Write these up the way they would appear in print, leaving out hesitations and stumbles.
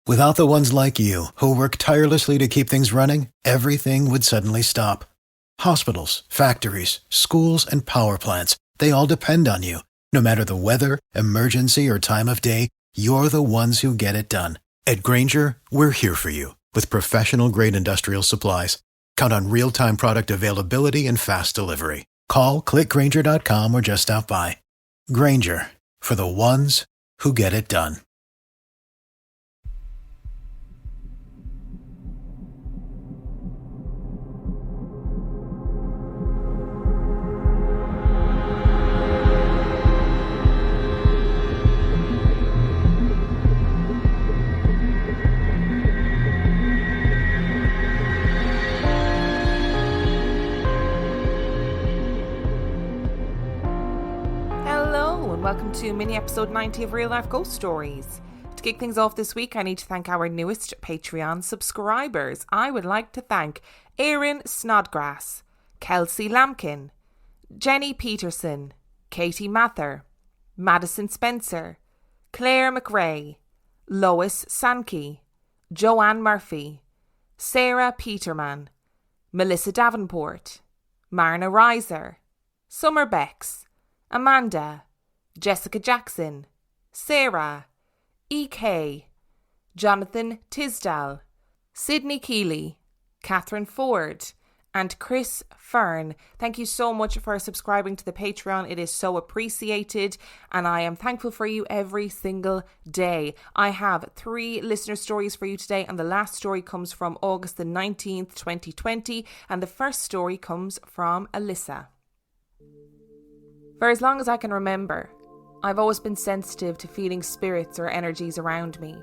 Without the ones like you, who work tirelessly to keep things running, everything would suddenly stop. Hospitals, factories, schools, and power plants, they all depend on you. No matter the weather, emergency, or time of day, you're the ones who get it done. At Grainger, we're here for you with professional-grade industrial supplies. Count on real-time product availability and fast delivery. Call, clickgrainger.com, or just stop by. Grainger, for the ones who get it done. Welcome to mini episode 90 of Real Life Ghost Stories. To kick things off this week, I need to thank our newest Patreon subscribers. I would like to thank Erin Snodgrass, Kelsey Lampkin, Jenny Peterson, Katie Mather, Madison Spencer, Claire McRae, Lois Sankey, Joanne Murphy, Sarah Peterman, Melissa Davenport, Marna Reiser, Summer Becks, Amanda, Jessica Jackson, Sarah, E.K., Jonathan Tisdall, Sydney Keeley, Catherine Ford, and Chris Fern. Thank you so much for subscribing to the Patreon. It is so appreciated, and I am thankful for you every single day. I have 3 listener stories for you today, and the last story comes from August the 19th, 2020, and the first story comes from Alyssa. For as long as I can remember, I've always been sensitive to feeling spirits or energies around me.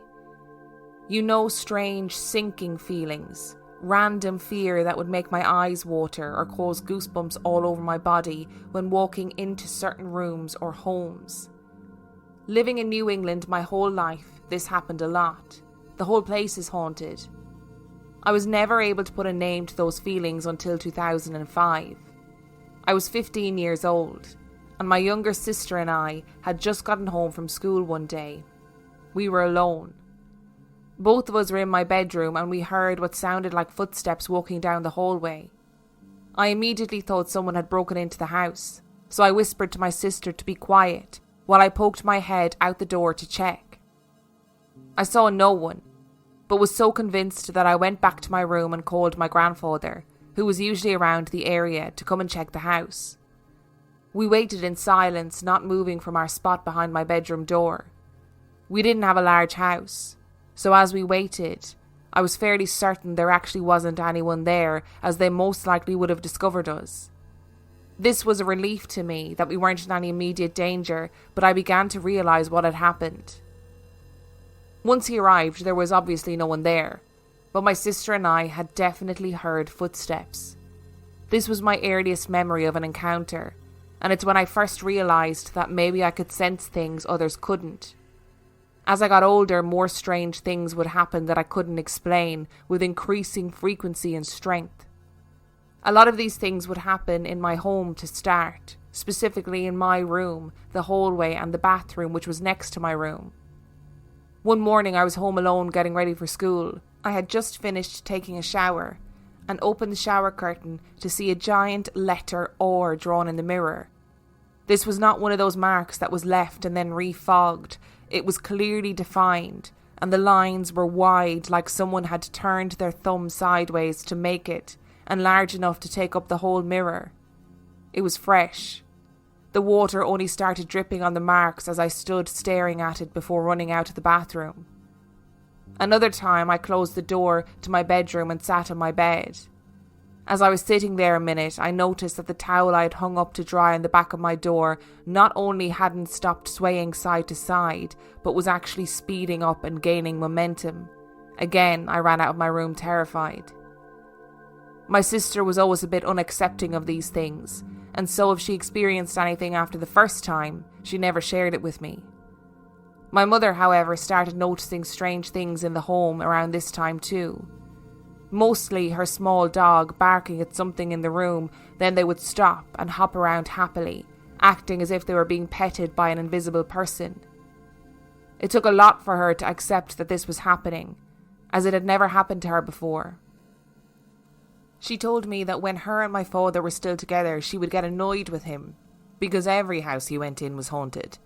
You know, strange sinking feelings, random fear that would make my eyes water or cause goosebumps all over my body when walking into certain rooms or homes. Living in New England my whole life, this happened a lot. The whole place is haunted. I was never able to put a name to those feelings until 2005. I was 15 years old, and my younger sister and I had just gotten home from school one day. We were alone. Both of us were in my bedroom and we heard what sounded like footsteps walking down the hallway. I immediately thought someone had broken into the house, so I whispered to my sister to be quiet while I poked my head out the door to check. I saw no one, but was so convinced that I went back to my room and called my grandfather, who was usually around the area, to come and check the house. We waited in silence, not moving from our spot behind my bedroom door. We didn't have a large house, so as we waited, I was fairly certain there actually wasn't anyone there, as they most likely would have discovered us. This was a relief to me that we weren't in any immediate danger, but I began to realise what had happened. Once he arrived, there was obviously no one there, but my sister and I had definitely heard footsteps. This was my earliest memory of an encounter, and it's when I first realised that maybe I could sense things others couldn't. As I got older, more strange things would happen that I couldn't explain, with increasing frequency and strength. A lot of these things would happen in my home to start, specifically in my room, the hallway and the bathroom which was next to my room. One morning I was home alone getting ready for school. I had just finished taking a shower and opened the shower curtain to see a giant letter R drawn in the mirror. This was not one of those marks that was left and then refogged. It was clearly defined, and the lines were wide, like someone had turned their thumb sideways to make it, and large enough to take up the whole mirror. It was fresh. The water only started dripping on the marks as I stood staring at it before running out of the bathroom. Another time I closed the door to my bedroom and sat on my bed. As I was sitting there a minute, I noticed that the towel I had hung up to dry on the back of my door not only hadn't stopped swaying side to side, but was actually speeding up and gaining momentum. Again, I ran out of my room terrified. My sister was always a bit unaccepting of these things, and so if she experienced anything after the first time, she never shared it with me. My mother, however, started noticing strange things in the home around this time too. Mostly her small dog barking at something in the room, then they would stop and hop around happily, acting as if they were being petted by an invisible person. It took a lot for her to accept that this was happening, as it had never happened to her before. She told me that when her and my father were still together, she would get annoyed with him, because every house he went in was haunted.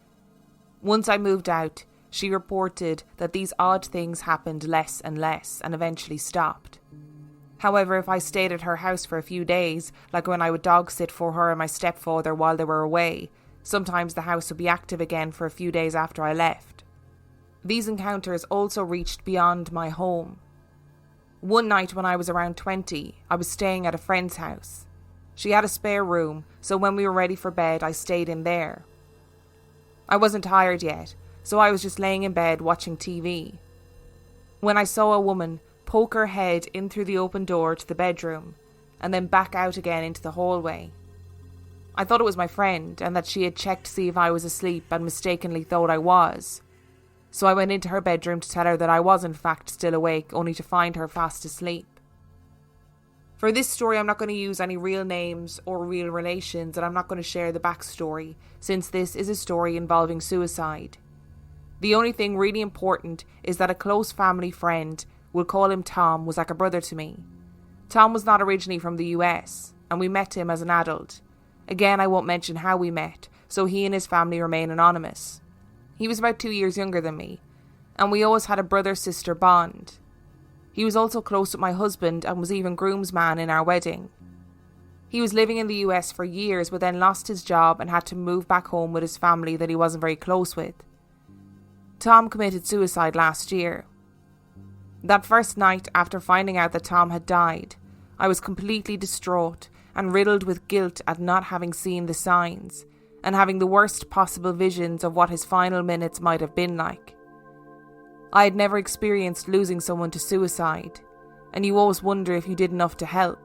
Once I moved out, she reported that these odd things happened less and less and eventually stopped. However, if I stayed at her house for a few days, like when I would dog sit for her and my stepfather while they were away, sometimes the house would be active again for a few days after I left. These encounters also reached beyond my home. One night when I was around 20, I was staying at a friend's house. She had a spare room, so when we were ready for bed, I stayed in there. I wasn't tired yet, so I was just laying in bed watching TV, when I saw a woman poke her head in through the open door to the bedroom and then back out again into the hallway. I thought it was my friend and that she had checked to see if I was asleep and mistakenly thought I was. So I went into her bedroom to tell her that I was in fact still awake, only to find her fast asleep. For this story, I'm not going to use any real names or real relations, and I'm not going to share the backstory, since this is a story involving suicide. The only thing really important is that a close family friend, we'll call him Tom, was like a brother to me. Tom was not originally from the US, and we met him as an adult. Again, I won't mention how we met, so he and his family remain anonymous. He was about 2 years younger than me, and we always had a brother-sister bond. He was also close with my husband and was even groomsman in our wedding. He was living in the US for years, but then lost his job and had to move back home with his family that he wasn't very close with. Tom committed suicide last year. That first night after finding out that Tom had died, I was completely distraught and riddled with guilt at not having seen the signs and having the worst possible visions of what his final minutes might have been like. I had never experienced losing someone to suicide, and you always wonder if you did enough to help.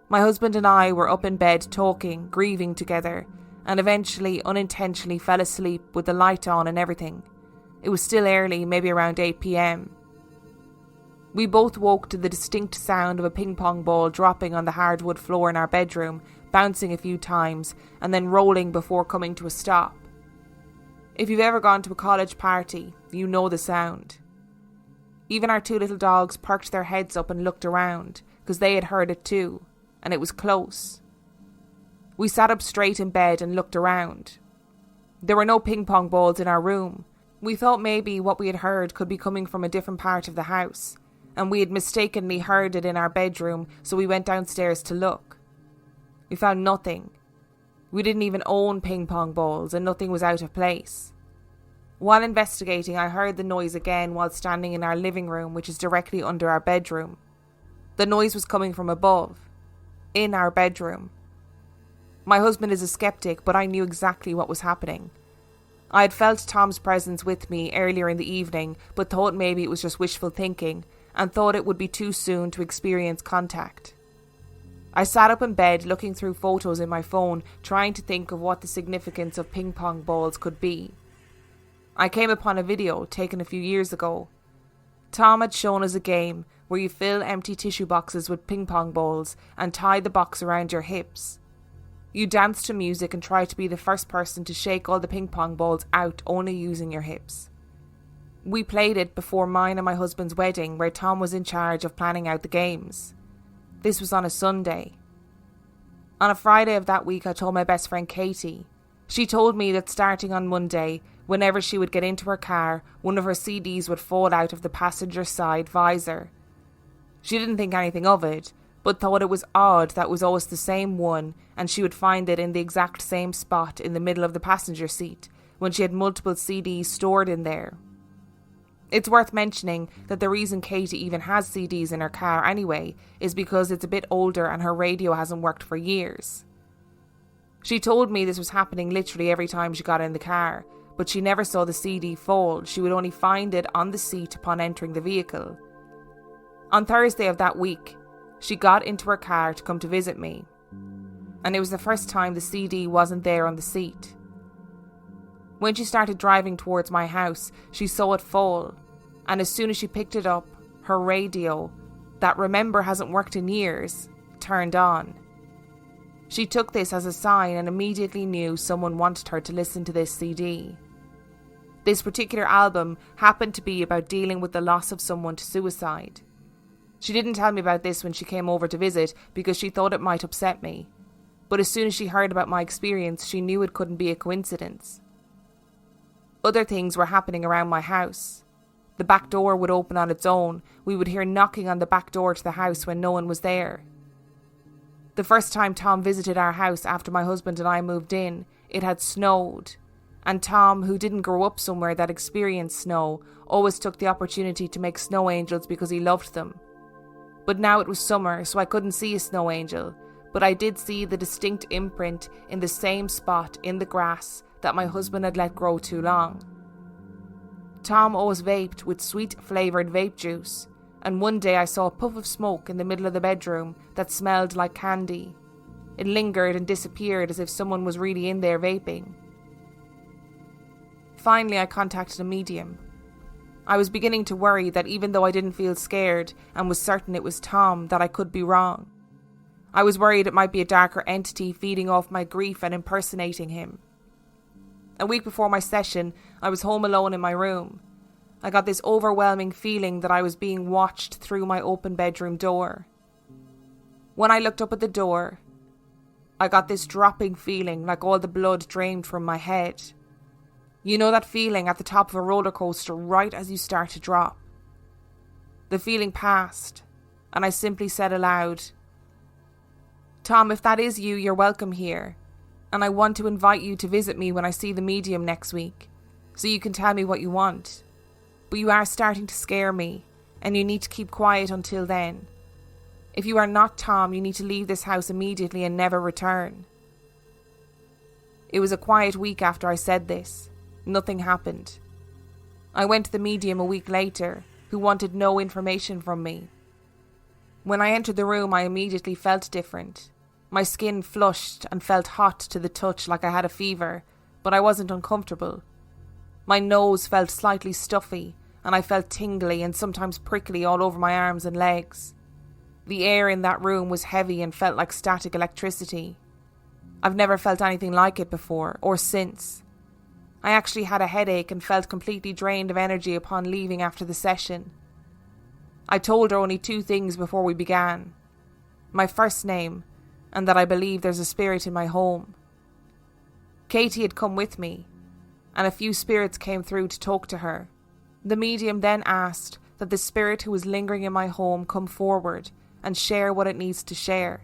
My husband and I were up in bed talking, grieving together, and eventually unintentionally fell asleep with the light on and everything. It was still early, maybe around 8 p.m. We both woke to the distinct sound of a ping pong ball dropping on the hardwood floor in our bedroom, bouncing a few times, and then rolling before coming to a stop. If you've ever gone to a college party, you know the sound. Even our 2 little dogs perked their heads up and looked around, because they had heard it too, and it was close. We sat up straight in bed and looked around. There were no ping pong balls in our room. We thought maybe what we had heard could be coming from a different part of the house, and we had mistakenly heard it in our bedroom, so we went downstairs to look. We found nothing. We didn't even own ping pong balls, and nothing was out of place. While investigating, I heard the noise again while standing in our living room, which is directly under our bedroom. The noise was coming from above, in our bedroom. My husband is a skeptic, but I knew exactly what was happening. I had felt Tom's presence with me earlier in the evening, but thought maybe it was just wishful thinking, and thought it would be too soon to experience contact. I sat up in bed looking through photos in my phone, trying to think of what the significance of ping pong balls could be. I came upon a video taken a few years ago. Tom had shown us a game where you fill empty tissue boxes with ping pong balls and tie the box around your hips. You dance to music and try to be the first person to shake all the ping pong balls out only using your hips. We played it before mine and my husband's wedding, where Tom was in charge of planning out the games. This was on a Sunday. On a Friday of that week, I told my best friend Katie. She told me that starting on Monday, whenever she would get into her car, one of her CDs would fall out of the passenger side visor. She didn't think anything of it, but thought it was odd that it was always the same one, and she would find it in the exact same spot in the middle of the passenger seat, when she had multiple CDs stored in there. It's worth mentioning that the reason Katie even has CDs in her car anyway is because it's a bit older and her radio hasn't worked for years. She told me this was happening literally every time she got in the car, but she never saw the CD fall. She would only find it on the seat upon entering the vehicle. On Thursday of that week, she got into her car to come to visit me, and it was the first time the CD wasn't there on the seat. When she started driving towards my house, she saw it fall, and as soon as she picked it up, her radio, that remember hasn't worked in years, turned on. She took this as a sign and immediately knew someone wanted her to listen to this CD. This particular album happened to be about dealing with the loss of someone to suicide. She didn't tell me about this when she came over to visit because she thought it might upset me. But as soon as she heard about my experience, she knew it couldn't be a coincidence. Other things were happening around my house. The back door would open on its own. We would hear knocking on the back door to the house when no one was there. The first time Tom visited our house after my husband and I moved in, it had snowed. And Tom, who didn't grow up somewhere that experienced snow, always took the opportunity to make snow angels because he loved them. But now it was summer, so I couldn't see a snow angel, but I did see the distinct imprint in the same spot in the grass that my husband had let grow too long. Tom always vaped with sweet-flavoured vape juice, and one day I saw a puff of smoke in the middle of the bedroom that smelled like candy. It lingered and disappeared as if someone was really in there vaping. Finally, I contacted a medium. I was beginning to worry that even though I didn't feel scared and was certain it was Tom, that I could be wrong. I was worried it might be a darker entity feeding off my grief and impersonating him. A week before my session, I was home alone in my room. I got this overwhelming feeling that I was being watched through my open bedroom door. When I looked up at the door, I got this dropping feeling like all the blood drained from my head. You know that feeling at the top of a roller coaster right as you start to drop? The feeling passed, and I simply said aloud, "Tom, if that is you, you're welcome here, and I want to invite you to visit me when I see the medium next week, so you can tell me what you want. But you are starting to scare me, and you need to keep quiet until then. If you are not Tom, you need to leave this house immediately and never return." It was a quiet week after I said this. Nothing happened. I went to the medium a week later, who wanted no information from me. When I entered the room, I immediately felt different. My skin flushed and felt hot to the touch like I had a fever, but I wasn't uncomfortable. My nose felt slightly stuffy, and I felt tingly and sometimes prickly all over my arms and legs. The air in that room was heavy and felt like static electricity. I've never felt anything like it before, or since. I actually had a headache and felt completely drained of energy upon leaving after the session. I told her only 2 things before we began. My first name, and that I believe there's a spirit in my home. Katie had come with me, and a few spirits came through to talk to her. The medium then asked that the spirit who was lingering in my home come forward and share what it needs to share.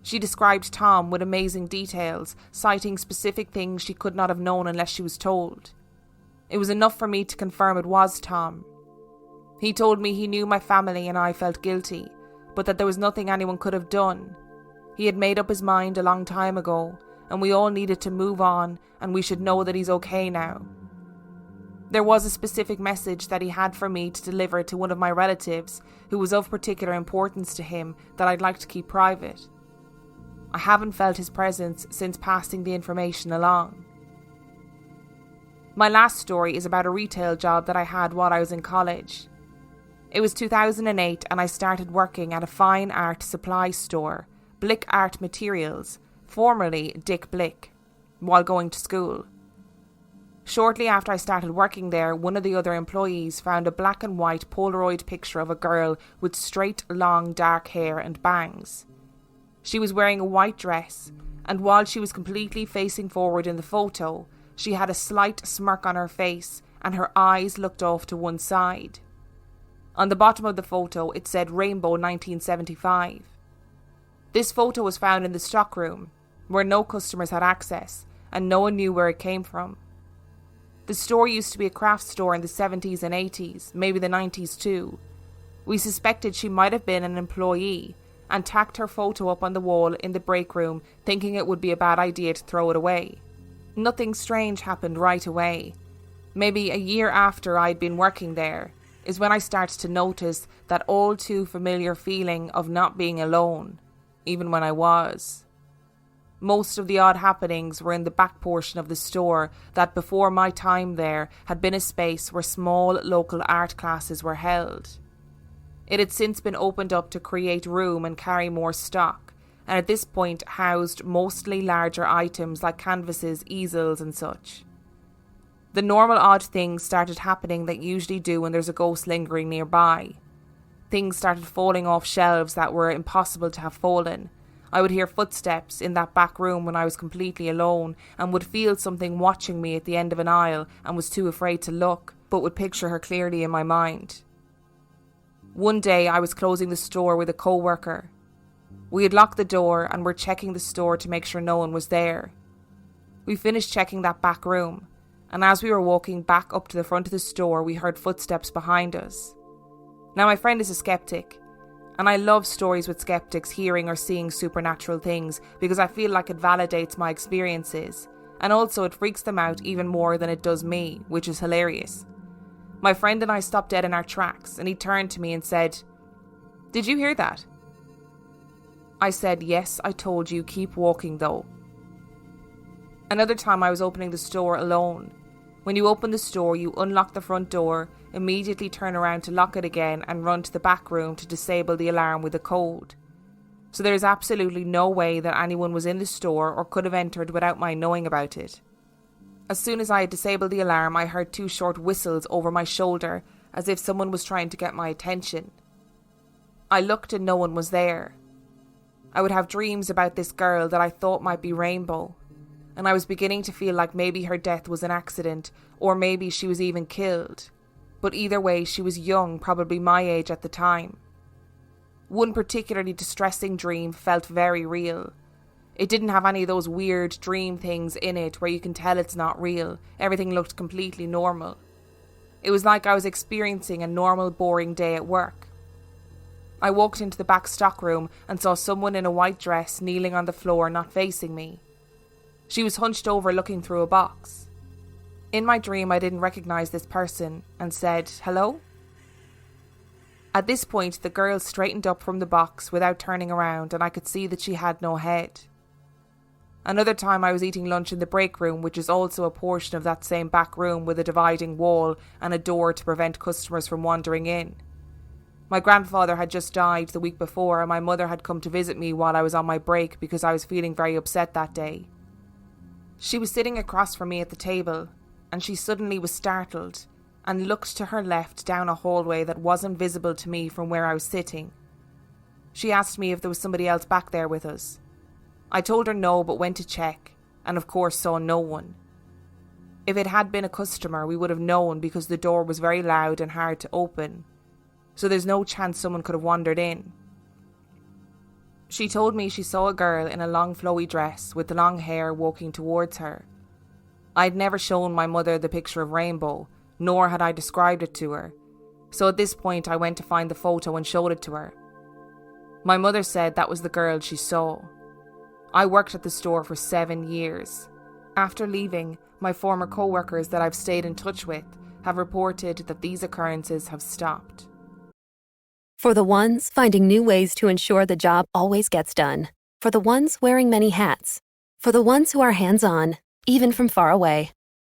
She described Tom with amazing details, citing specific things she could not have known unless she was told. It was enough for me to confirm it was Tom. He told me he knew my family and I felt guilty, but that there was nothing anyone could have done. He had made up his mind a long time ago, and we all needed to move on, and we should know that he's okay now. There was a specific message that he had for me to deliver to one of my relatives who was of particular importance to him that I'd like to keep private. I haven't felt his presence since passing the information along. My last story is about a retail job that I had while I was in college. It was 2008 and I started working at a fine art supply store, Blick Art Materials, formerly Dick Blick, while going to school. Shortly after I started working there, one of the other employees found a black and white Polaroid picture of a girl with straight, long, dark hair and bangs. She was wearing a white dress, and while she was completely facing forward in the photo, she had a slight smirk on her face and her eyes looked off to one side. On the bottom of the photo, it said Rainbow 1975. This photo was found in the stockroom, where no customers had access, and no one knew where it came from. The store used to be a craft store in the 70s and 80s, maybe the 90s too. We suspected she might have been an employee, and tacked her photo up on the wall in the break room, thinking it would be a bad idea to throw it away. Nothing strange happened right away. Maybe a year after I'd been working there, is when I started to notice that all too familiar feeling of not being alone, even when I was. Most of the odd happenings were in the back portion of the store that before my time there had been a space where small local art classes were held. It had since been opened up to create room and carry more stock, and at this point housed mostly larger items like canvases, easels and such. The normal odd things started happening that usually do when there's a ghost lingering nearby. Things started falling off shelves that were impossible to have fallen. I would hear footsteps in that back room when I was completely alone and would feel something watching me at the end of an aisle and was too afraid to look, but would picture her clearly in my mind. One day I was closing the store with a co-worker. We had locked the door and were checking the store to make sure no one was there. We finished checking that back room, and as we were walking back up to the front of the store, we heard footsteps behind us. Now, my friend is a skeptic, and I love stories with skeptics hearing or seeing supernatural things because I feel like it validates my experiences, and also it freaks them out even more than it does me, which is hilarious. My friend and I stopped dead in our tracks, and he turned to me and said, "Did you hear that?" I said, "Yes, I told you, keep walking though." Another time I was opening the store alone. When you open the store, you unlock the front door, immediately turn around to lock it again and run to the back room to disable the alarm with a code. So there is absolutely no way that anyone was in the store or could have entered without my knowing about it. As soon as I had disabled the alarm, I heard 2 short whistles over my shoulder as if someone was trying to get my attention. I looked and no one was there. I would have dreams about this girl that I thought might be Rainbow, and I was beginning to feel like maybe her death was an accident, or maybe she was even killed. But either way, she was young, probably my age at the time. One particularly distressing dream felt very real. It didn't have any of those weird dream things in it where you can tell it's not real. Everything looked completely normal. It was like I was experiencing a normal, boring day at work. I walked into the back stockroom and saw someone in a white dress kneeling on the floor, not facing me. She was hunched over looking through a box. In my dream, I didn't recognise this person and said, "Hello?" At this point, the girl straightened up from the box without turning around, and I could see that she had no head. Another time I was eating lunch in the break room, which is also a portion of that same back room with a dividing wall and a door to prevent customers from wandering in. My grandfather had just died the week before, and my mother had come to visit me while I was on my break because I was feeling very upset that day. She was sitting across from me at the table, and she suddenly was startled and looked to her left down a hallway that wasn't visible to me from where I was sitting. She asked me if there was somebody else back there with us. I told her no, but went to check, and of course saw no one. If it had been a customer, we would have known because the door was very loud and hard to open, so there's no chance someone could have wandered in. She told me she saw a girl in a long flowy dress with long hair walking towards her. I'd never shown my mother the picture of Rainbow, nor had I described it to her, so at this point I went to find the photo and showed it to her. My mother said that was the girl she saw. I worked at the store for 7 years. After leaving, my former co-workers that I've stayed in touch with have reported that these occurrences have stopped. For the ones finding new ways to ensure the job always gets done. For the ones wearing many hats. For the ones who are hands-on, even from far away.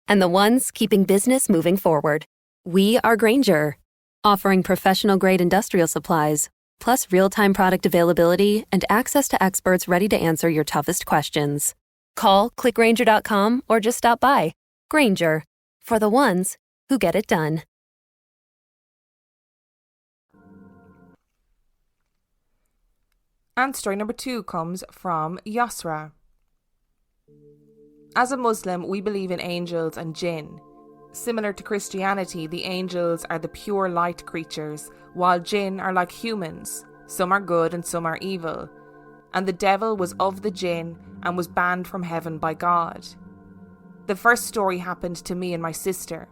And the ones keeping business moving forward. We are Grainger, offering professional-grade industrial supplies, plus real-time product availability and access to experts ready to answer your toughest questions. Call, click Grainger.com, or just stop by. Grainger, for the ones who get it done. And story number 2 comes from Yasra. As a Muslim, we believe in angels and jinn. Similar to Christianity, the angels are the pure light creatures, while jinn are like humans. Some are good and some are evil. And the devil was of the jinn and was banned from heaven by God. The first story happened to me and my sister.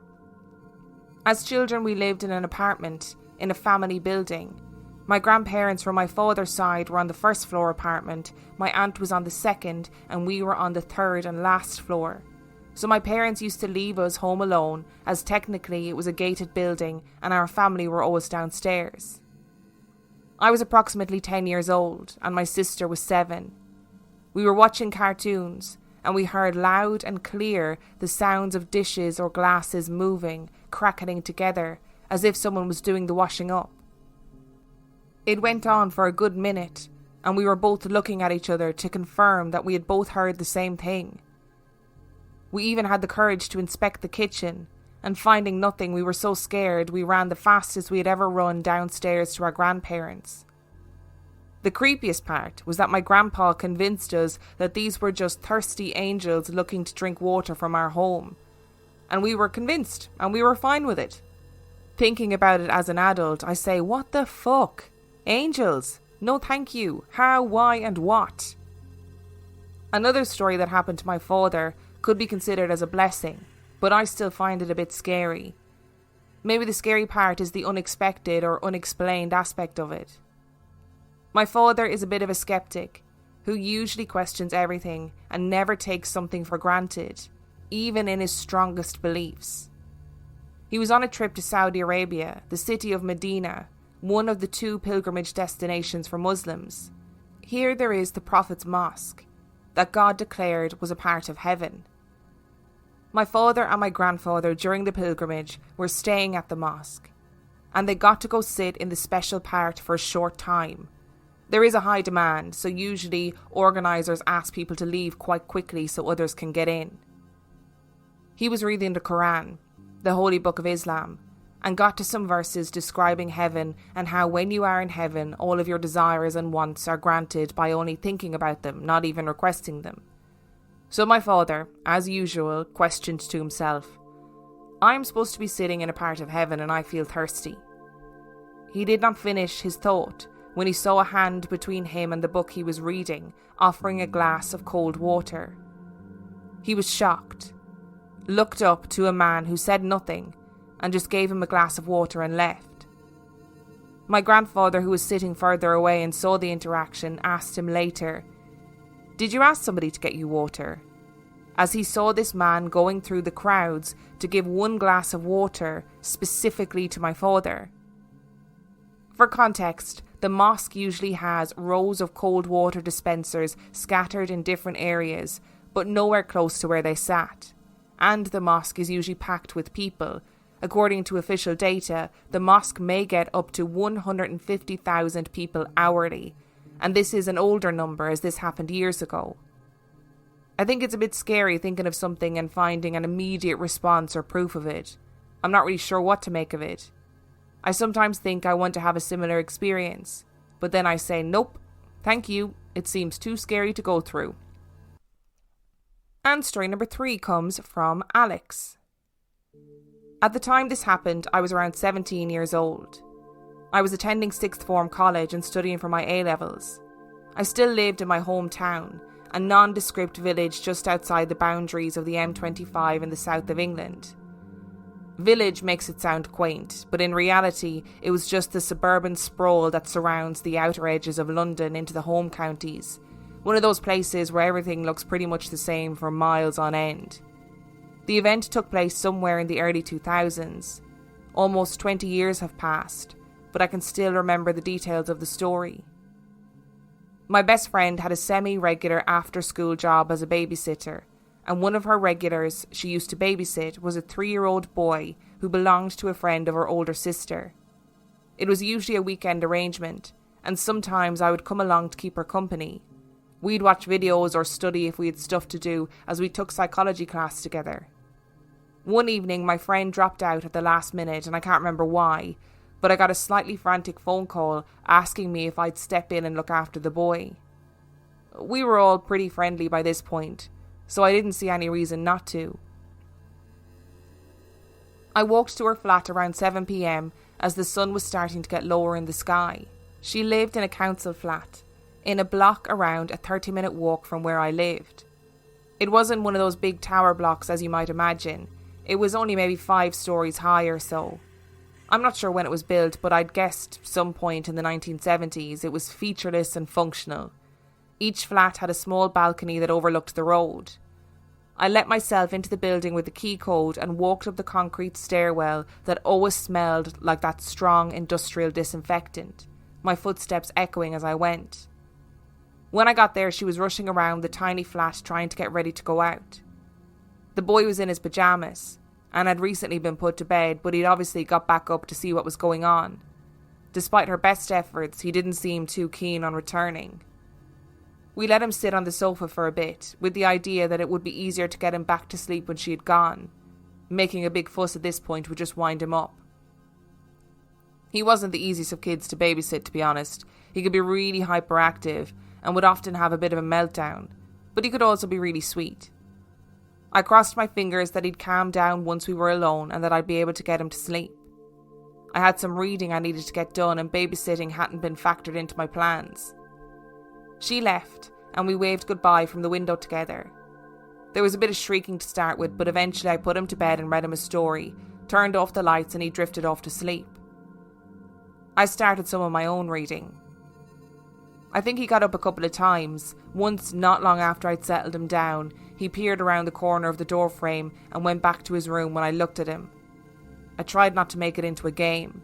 As children, we lived in an apartment in a family building. My grandparents from my father's side were on the first floor apartment, my aunt was on the second, and we were on the third and last floor. So my parents used to leave us home alone, as technically it was a gated building and our family were always downstairs. I was approximately 10 years old and my sister was 7. We were watching cartoons and we heard loud and clear the sounds of dishes or glasses moving, crackling together, as if someone was doing the washing up. It went on for a good minute, and we were both looking at each other to confirm that we had both heard the same thing. We even had the courage to inspect the kitchen, and finding nothing, we were so scared we ran the fastest we had ever run downstairs to our grandparents. The creepiest part was that my grandpa convinced us that these were just thirsty angels looking to drink water from our home. And we were convinced, and we were fine with it. Thinking about it as an adult, I say, what the fuck? Angels? No thank you. How, why, and what? Another story that happened to my father could be considered as a blessing, but I still find it a bit scary. Maybe the scary part is the unexpected or unexplained aspect of it. My father is a bit of a skeptic, who usually questions everything and never takes something for granted, even in his strongest beliefs. He was on a trip to Saudi Arabia, the city of Medina, one of the 2 pilgrimage destinations for Muslims. Here there is the Prophet's Mosque, that God declared was a part of heaven. My father and my grandfather during the pilgrimage were staying at the mosque, and they got to go sit in the special part for a short time. There is a high demand, so usually organisers ask people to leave quite quickly so others can get in. He was reading the Quran, the holy book of Islam, and got to some verses describing heaven and how when you are in heaven, all of your desires and wants are granted by only thinking about them, not even requesting them. So my father, as usual, questioned to himself, I'm supposed to be sitting in a part of heaven and I feel thirsty. He did not finish his thought when he saw a hand between him and the book he was reading, offering a glass of cold water. He was shocked, looked up to a man who said nothing, and just gave him a glass of water and left. My grandfather, who was sitting further away and saw the interaction, asked him later, "Did you ask somebody to get you water?" As he saw this man going through the crowds to give one glass of water specifically to my father. For context, the mosque usually has rows of cold water dispensers scattered in different areas, but nowhere close to where they sat. And the mosque is usually packed with people. According to official data, the mosque may get up to 150,000 people hourly, and this is an older number as this happened years ago. I think it's a bit scary thinking of something and finding an immediate response or proof of it. I'm not really sure what to make of it. I sometimes think I want to have a similar experience, but then I say, nope, thank you, it seems too scary to go through. And story number 3 comes from Alex. At the time this happened, I was around 17 years old. I was attending 6th form college and studying for my A-levels. I still lived in my hometown, a nondescript village just outside the boundaries of the M25 in the south of England. Village makes it sound quaint, but in reality it was just the suburban sprawl that surrounds the outer edges of London into the home counties, one of those places where everything looks pretty much the same for miles on end. The event took place somewhere in the early 2000s. Almost 20 years have passed, but I can still remember the details of the story. My best friend had a semi-regular after-school job as a babysitter, and one of her regulars she used to babysit was a 3-year-old boy who belonged to a friend of her older sister. It was usually a weekend arrangement, and sometimes I would come along to keep her company. We'd watch videos or study if we had stuff to do, as we took psychology class together. One evening my friend dropped out at the last minute and I can't remember why, but I got a slightly frantic phone call asking me if I'd step in and look after the boy. We were all pretty friendly by this point, so I didn't see any reason not to. I walked to her flat around 7 p.m. as the sun was starting to get lower in the sky. She lived in a council flat, in a block around a 30-minute walk from where I lived. It wasn't one of those big tower blocks as you might imagine. It was only maybe 5 stories high or so. I'm not sure when it was built, but I'd guessed some point in the 1970s. It was featureless and functional. Each flat had a small balcony that overlooked the road. I let myself into the building with the key code and walked up the concrete stairwell that always smelled like that strong industrial disinfectant, my footsteps echoing as I went. When I got there, she was rushing around the tiny flat trying to get ready to go out. The boy was in his pyjamas and had recently been put to bed, but he'd obviously got back up to see what was going on. Despite her best efforts, he didn't seem too keen on returning. We let him sit on the sofa for a bit, with the idea that it would be easier to get him back to sleep when she had gone. Making a big fuss at this point would just wind him up. He wasn't the easiest of kids to babysit, to be honest. He could be really hyperactive and would often have a bit of a meltdown, but he could also be really sweet. I crossed my fingers that he'd calm down once we were alone and that I'd be able to get him to sleep. I had some reading I needed to get done and babysitting hadn't been factored into my plans. She left and we waved goodbye from the window together. There was a bit of shrieking to start with, but eventually I put him to bed and read him a story, turned off the lights and he drifted off to sleep. I started some of my own reading. I think he got up a couple of times. Once, not long after I'd settled him down, he peered around the corner of the doorframe and went back to his room when I looked at him. I tried not to make it into a game.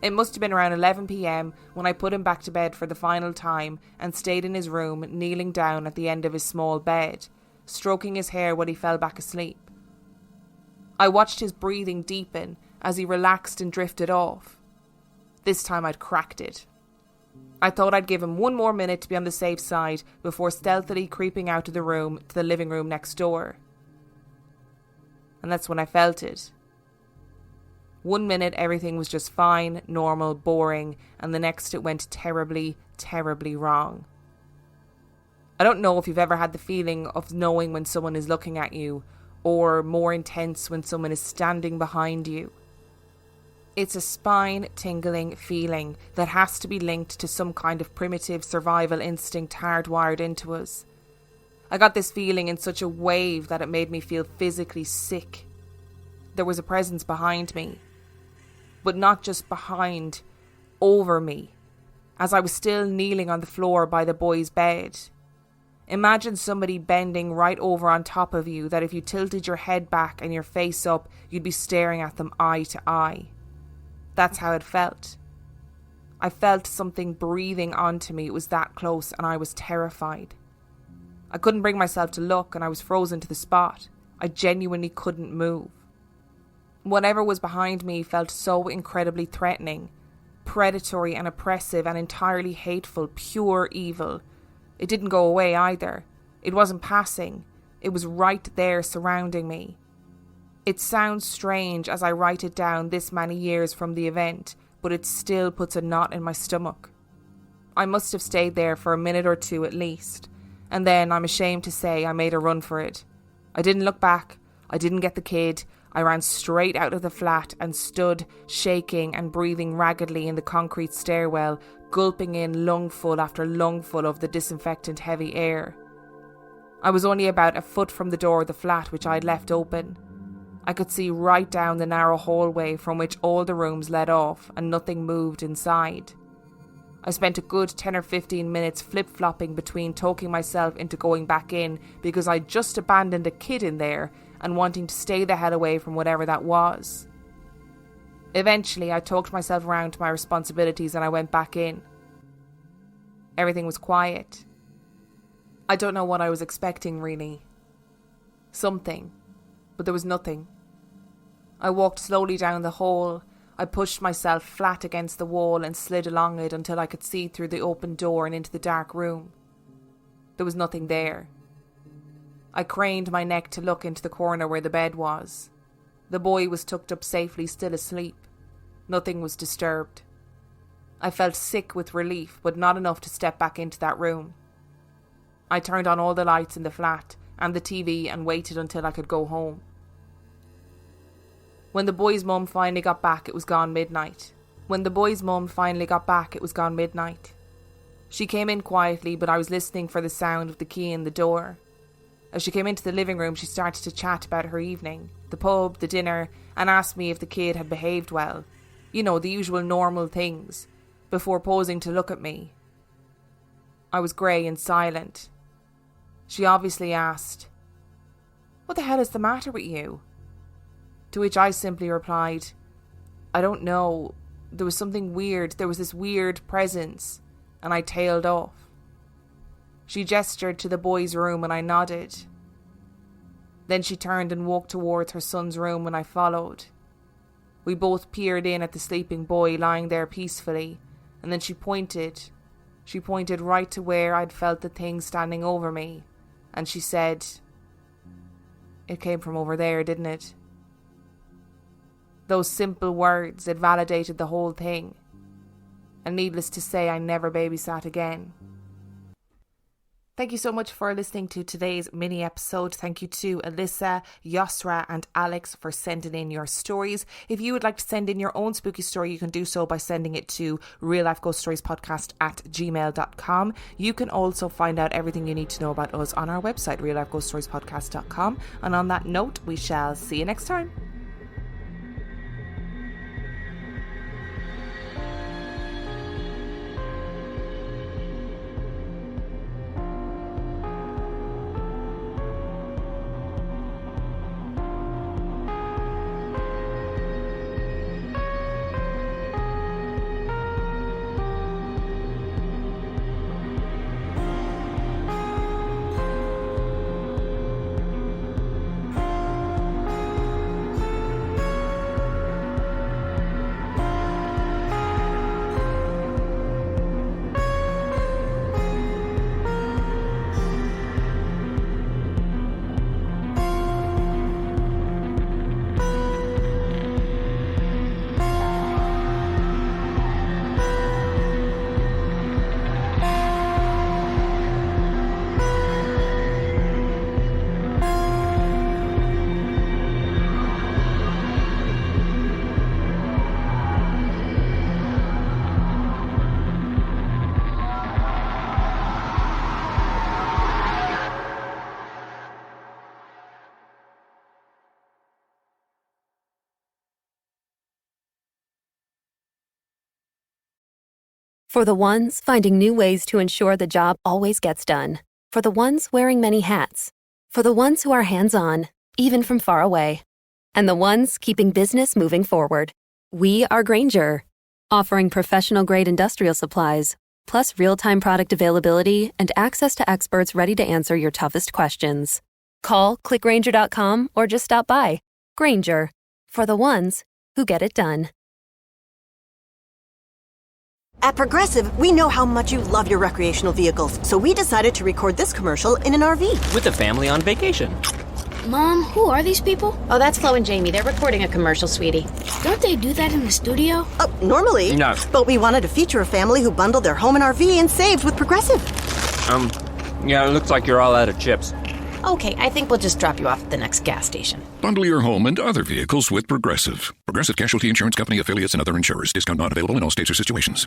It must have been around 11 p.m. when I put him back to bed for the final time and stayed in his room, kneeling down at the end of his small bed, stroking his hair when he fell back asleep. I watched his breathing deepen as he relaxed and drifted off. This time I'd cracked it. I thought I'd give him one more minute to be on the safe side before stealthily creeping out of the room to the living room next door. And that's when I felt it. 1 minute everything was just fine, normal, boring, and the next it went terribly, terribly wrong. I don't know if you've ever had the feeling of knowing when someone is looking at you, or more intense when someone is standing behind you. It's a spine-tingling feeling that has to be linked to some kind of primitive survival instinct hardwired into us. I got this feeling in such a wave that it made me feel physically sick. There was a presence behind me. But not just behind, over me, as I was still kneeling on the floor by the boy's bed. Imagine somebody bending right over on top of you that if you tilted your head back and your face up, you'd be staring at them eye to eye. That's how it felt. I felt something breathing onto me. It was that close and I was terrified. I couldn't bring myself to look and I was frozen to the spot. I genuinely couldn't move. Whatever was behind me felt so incredibly threatening, predatory and oppressive and entirely hateful, pure evil. It didn't go away either. It wasn't passing. It was right there surrounding me. It sounds strange as I write it down this many years from the event, but it still puts a knot in my stomach. I must have stayed there for a minute or two at least, and then I'm ashamed to say I made a run for it. I didn't look back. I didn't get the kid. I ran straight out of the flat and stood, shaking and breathing raggedly in the concrete stairwell, gulping in lungful after lungful of the disinfectant heavy air. I was only about a foot from the door of the flat which I had left open. I could see right down the narrow hallway from which all the rooms led off and nothing moved inside. I spent a good 10 or 15 minutes flip-flopping between talking myself into going back in because I'd just abandoned a kid in there and wanting to stay the hell away from whatever that was. Eventually, I talked myself around to my responsibilities and I went back in. Everything was quiet. I don't know what I was expecting, really. Something, but there was nothing. I walked slowly down the hall. I pushed myself flat against the wall and slid along it until I could see through the open door and into the dark room. There was nothing there. I craned my neck to look into the corner where the bed was. The boy was tucked up safely, still asleep. Nothing was disturbed. I felt sick with relief, but not enough to step back into that room. I turned on all the lights in the flat and the TV and waited until I could go home. When the boy's mum finally got back, it was gone midnight. She came in quietly, but I was listening for the sound of the key in the door. As she came into the living room, she started to chat about her evening, the pub, the dinner, and asked me if the kid had behaved well. You know, the usual normal things, before pausing to look at me. I was grey and silent. She obviously asked, "What the hell is the matter with you?" To which I simply replied, "I don't know. There was something weird. There was this weird presence." And I tailed off. She gestured to the boy's room and I nodded. Then she turned and walked towards her son's room and I followed. We both peered in at the sleeping boy lying there peacefully, and then she pointed, She pointed right to where I'd felt the thing standing over me, and she said, "It came from over there, didn't it?" Those simple words, it validated the whole thing. And needless to say, I never babysat again. Thank you so much for listening to today's mini episode. Thank you to Alyssa, Yosra and Alex for sending in your stories. If you would like to send in your own spooky story, you can do so by sending it to reallifeghoststoriespodcast@gmail.com. You can also find out everything you need to know about us on our website, reallifeghoststoriespodcast.com. And on that note, we shall see you next time. For the ones finding new ways to ensure the job always gets done. For the ones wearing many hats. For the ones who are hands-on, even from far away. And the ones keeping business moving forward. We are Grainger, offering professional-grade industrial supplies, plus real-time product availability and access to experts ready to answer your toughest questions. Call, click Grainger.com, or just stop by. Grainger, for the ones who get it done. At Progressive, we know how much you love your recreational vehicles, so we decided to record this commercial in an RV. With a family on vacation. Mom, who are these people? Oh, that's Flo and Jamie. They're recording a commercial, sweetie. Don't they do that in the studio? Normally. No. But we wanted to feature a family who bundled their home and RV and saved with Progressive. Yeah, it looks like you're all out of chips. Okay, I think we'll just drop you off at the next gas station. Bundle your home and other vehicles with Progressive. Progressive Casualty Insurance Company affiliates and other insurers. Discount not available in all states or situations.